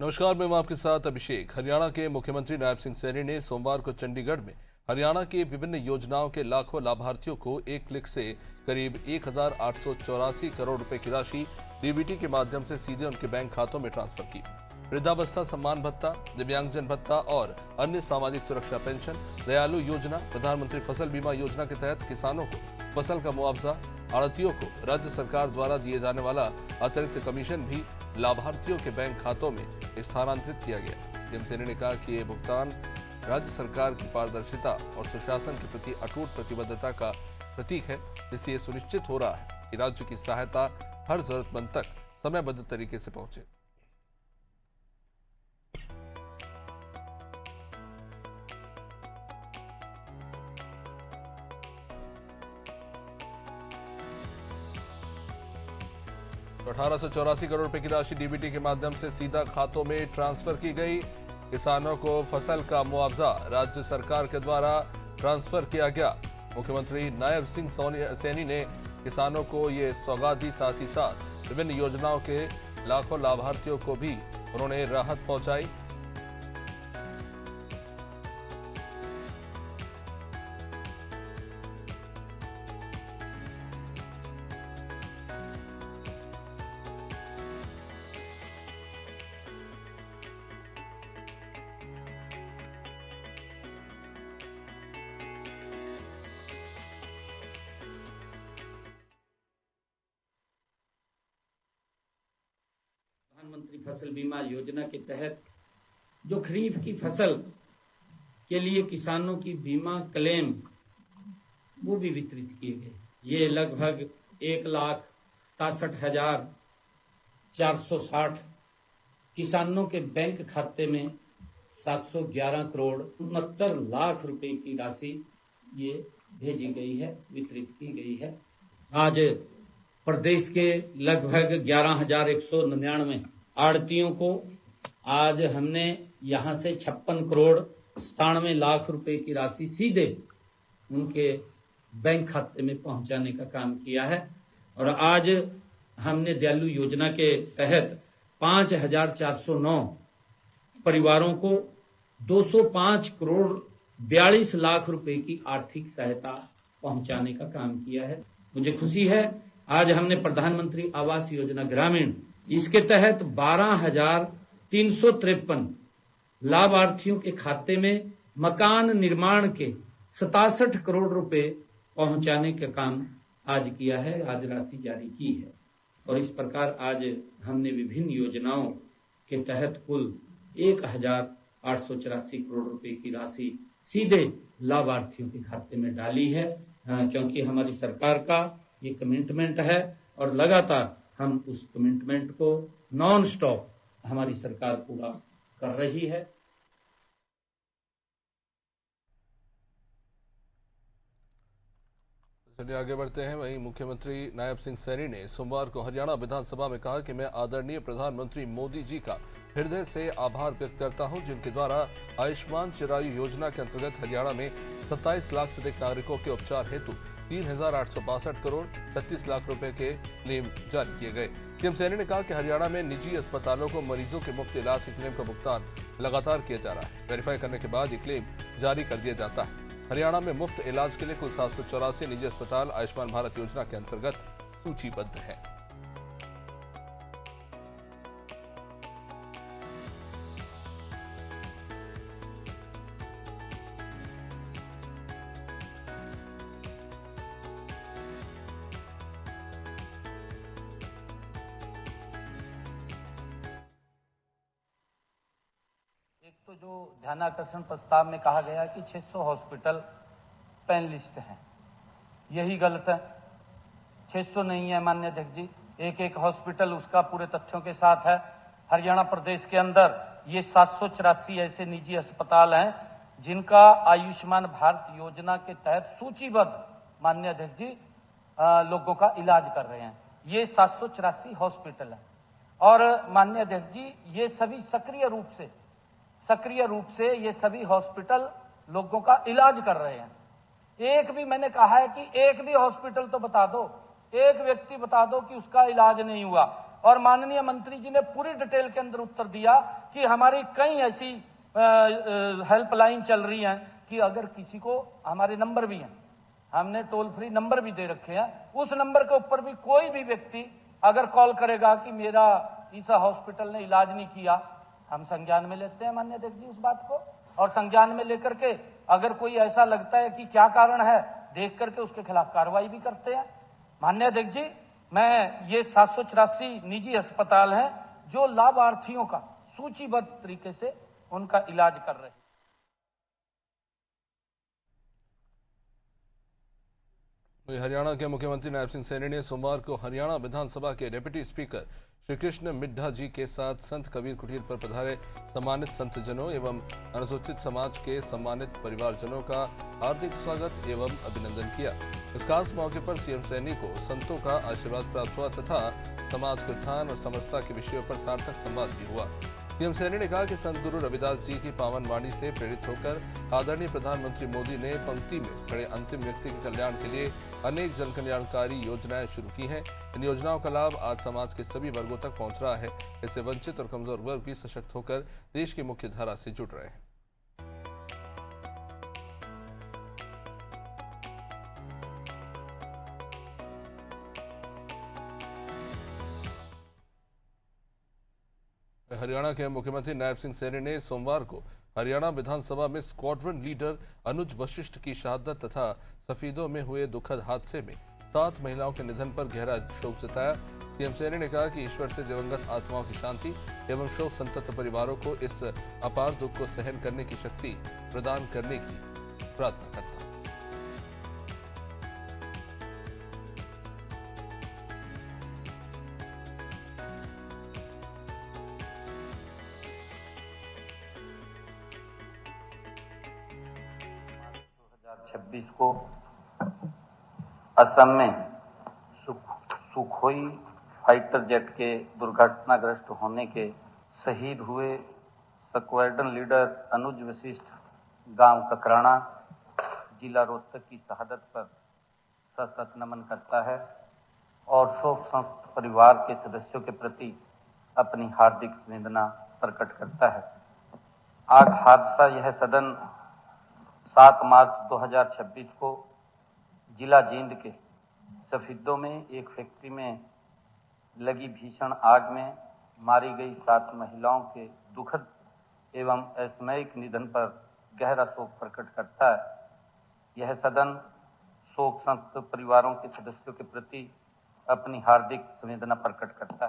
नमस्कार, मैं हूं आपके साथ अभिषेक। हरियाणा के मुख्यमंत्री नायब सिंह सैनी ने सोमवार को चंडीगढ़ में हरियाणा की विभिन्न योजनाओं के लाखों लाभार्थियों को एक क्लिक से करीब 1,884 करोड़ रुपए की राशि डीबीटी के माध्यम से सीधे उनके बैंक खातों में ट्रांसफर की। वृद्धावस्था सम्मान भत्ता, दिव्यांगजन भत्ता और अन्य सामाजिक सुरक्षा पेंशन, दयालु योजना, प्रधानमंत्री फसल बीमा योजना के तहत किसानों को फसल का मुआवजा, आढ़तियों को राज्य सरकार द्वारा दिए जाने वाला अतिरिक्त कमीशन भी लाभार्थियों के बैंक खातों में स्थानांतरित किया गया। सीएम सैनी ने कहा कि ये भुगतान राज्य सरकार की पारदर्शिता और सुशासन के प्रति अटूट प्रतिबद्धता का प्रतीक है, जिससे ये सुनिश्चित हो रहा है कि राज्य की सहायता हर जरूरतमंद तक समयबद्ध तरीके से पहुंचे। 1,884 करोड़ रुपए की राशि डीबीटी के माध्यम से सीधा खातों में ट्रांसफर की गई। किसानों को फसल का मुआवजा राज्य सरकार के द्वारा ट्रांसफर किया गया। मुख्यमंत्री नायब सिंह सैनी ने किसानों को ये सौगात दी, साथ ही साथ विभिन्न योजनाओं के लाखों लाभार्थियों को भी उन्होंने राहत पहुंचाई। प्रधानमंत्री फसल बीमा योजना के तहत जो खरीफ की फसल के लिए किसानों की बीमा क्लेम वो भी वितरित किए गए। ये लगभग 1,67,460 किसानों के बैंक खाते में 711 करोड़ 69 लाख रुपए की राशि ये भेजी गई है, वितरित की गई है। आज प्रदेश के लगभग 11,199 आढ़तियों को आज हमने यहां से 56 करोड़ 97 लाख रुपए की राशि सीधे उनके बैंक खाते में पहुंचाने का काम किया है। और आज हमने दयालु योजना के तहत 5,409 परिवारों को 205 करोड़ 42 लाख रुपए की आर्थिक सहायता पहुंचाने का काम किया है। मुझे खुशी है, आज हमने प्रधानमंत्री आवास योजना ग्रामीण, इसके तहत 12,353 लाभार्थियों के खाते में मकान निर्माण के 67 करोड़ रुपए पहुंचाने का काम आज किया है, आज राशि जारी की है। और इस प्रकार आज हमने विभिन्न योजनाओं के तहत कुल 1,884 करोड़ रुपए की राशि सीधे लाभार्थियों के खाते में डाली है, क्योंकि हमारी सरकार का ये कमिटमेंट है और लगातार हम उस कमिटमेंट को नॉन स्टॉप हमारी सरकार पूरा कर रही है। चलिए आगे बढ़ते हैं। वहीं मुख्यमंत्री नायब सिंह सैनी ने सोमवार को हरियाणा विधानसभा में कहा कि मैं आदरणीय प्रधानमंत्री मोदी जी का हृदय से आभार व्यक्त करता हूं, जिनके द्वारा आयुष्मान चिरायु योजना के अंतर्गत हरियाणा में 27 लाख से अधिक नागरिकों के उपचार हेतु 3,862 करोड़ 36 लाख रुपए के क्लेम जारी किए गए। सीएम सैनी ने कहा कि हरियाणा में निजी अस्पतालों को मरीजों के मुफ्त इलाज के क्लेम का भुगतान लगातार किया जा रहा है। वेरीफाई करने के बाद ये क्लेम जारी कर दिया जाता है। हरियाणा में मुफ्त इलाज के लिए कुल 784 निजी अस्पताल आयुष्मान भारत योजना के अंतर्गत सूचीबद्ध है। एक तो जो ध्यानाकर्षण प्रस्ताव में कहा गया कि 600 हॉस्पिटल पैनलिस्ट हैं, यही गलत है। 600 नहीं है माननीय अध्यक्ष जी, एक हॉस्पिटल उसका पूरे तथ्यों के साथ है। हरियाणा प्रदेश के अंदर ये 784 ऐसे निजी अस्पताल हैं जिनका आयुष्मान भारत योजना के तहत सूचीबद्ध माननीय अध्यक्ष जी लोगों का इलाज कर रहे हैं। ये 784 हॉस्पिटल है और माननीय अध्यक्ष जी ये सभी सक्रिय रूप से ये सभी हॉस्पिटल लोगों का इलाज कर रहे हैं। एक भी, मैंने कहा है कि एक भी हॉस्पिटल तो बता दो, एक व्यक्ति बता दो कि उसका इलाज नहीं हुआ। और माननीय मंत्री जी ने पूरी डिटेल के अंदर उत्तर दिया कि हमारी कई ऐसी हेल्पलाइन चल रही हैं कि अगर किसी को, हमारे नंबर भी हैं, हमने टोल फ्री नंबर भी दे रखे हैं, उस नंबर के ऊपर भी कोई भी व्यक्ति अगर कॉल करेगा कि मेरा ईसा हॉस्पिटल ने इलाज नहीं किया, हम संज्ञान में लेते हैं माननीय अध्यक्ष जी उस बात को, और संज्ञान में लेकर के अगर कोई ऐसा लगता है कि क्या कारण है, देख करके उसके खिलाफ कार्रवाई भी करते हैं। माननीय अध्यक्ष जी, मैं ये 784 निजी अस्पताल हैं जो लाभार्थियों का सूचीबद्ध तरीके से उनका इलाज कर रहे हैं। हरियाणा के मुख्यमंत्री नायब सिंह सैनी ने सोमवार को हरियाणा विधानसभा के डिप्टी स्पीकर श्री कृष्ण मिड्ढा जी के साथ संत कबीर कुटीर पर पधारे सम्मानित संतजनों एवं अनुसूचित समाज के सम्मानित परिवारजनों का हार्दिक स्वागत एवं अभिनंदन किया। इस खास मौके पर सीएम सैनी को संतों का आशीर्वाद प्राप्त हुआ तथा समाज के उत्थान और समरसता के विषयों पर सार्थक संवाद भी हुआ। सीएम सैनी ने कहा कि संत गुरु रविदास जी की पावन वाणी से प्रेरित होकर आदरणीय प्रधानमंत्री मोदी ने पंक्ति में खड़े अंतिम व्यक्ति के कल्याण के लिए अनेक जन कल्याणकारी योजनाएं शुरू की हैं। इन योजनाओं का लाभ आज समाज के सभी वर्गों तक पहुंच रहा है। इससे वंचित और कमजोर वर्ग भी सशक्त होकर देश की मुख्य धारा से जुड़ रहे हैं। हरियाणा के मुख्यमंत्री नायब सिंह सैनी ने सोमवार को हरियाणा विधानसभा में स्क्वाड्रन लीडर अनुज वशिष्ठ की शहादत तथा सफीदों में हुए दुखद हादसे में 7 महिलाओं के निधन पर गहरा शोक जताया। सीएम सैनी ने कहा कि ईश्वर से दिवंगत आत्माओं की शांति एवं शोक संतप्त परिवारों को इस अपार दुख को सहन करने की शक्ति प्रदान करने की प्रार्थना करता हूं। को असम में सुखोई फाइटर जेट के दुर्घटनाग्रस्त होने के शहीद हुए स्क्वाड्रन लीडर अनुज वशिष्ठ गांव ककराना जिला रोहतक की शहादत पर सशक्त नमन करता है और शोक संतप्त परिवार के सदस्यों के प्रति अपनी हार्दिक संवेदना प्रकट करता है। आज हादसा यह सदन 7 मार्च 2026 को जिला जींद के सफीदों में एक फैक्ट्री में लगी भीषण आग में मारी गई 7 महिलाओं के दुखद एवं असामयिक निधन पर गहरा शोक प्रकट करता है। यह सदन शोक संतप्त परिवारों के सदस्यों के प्रति अपनी हार्दिक संवेदना प्रकट करता है।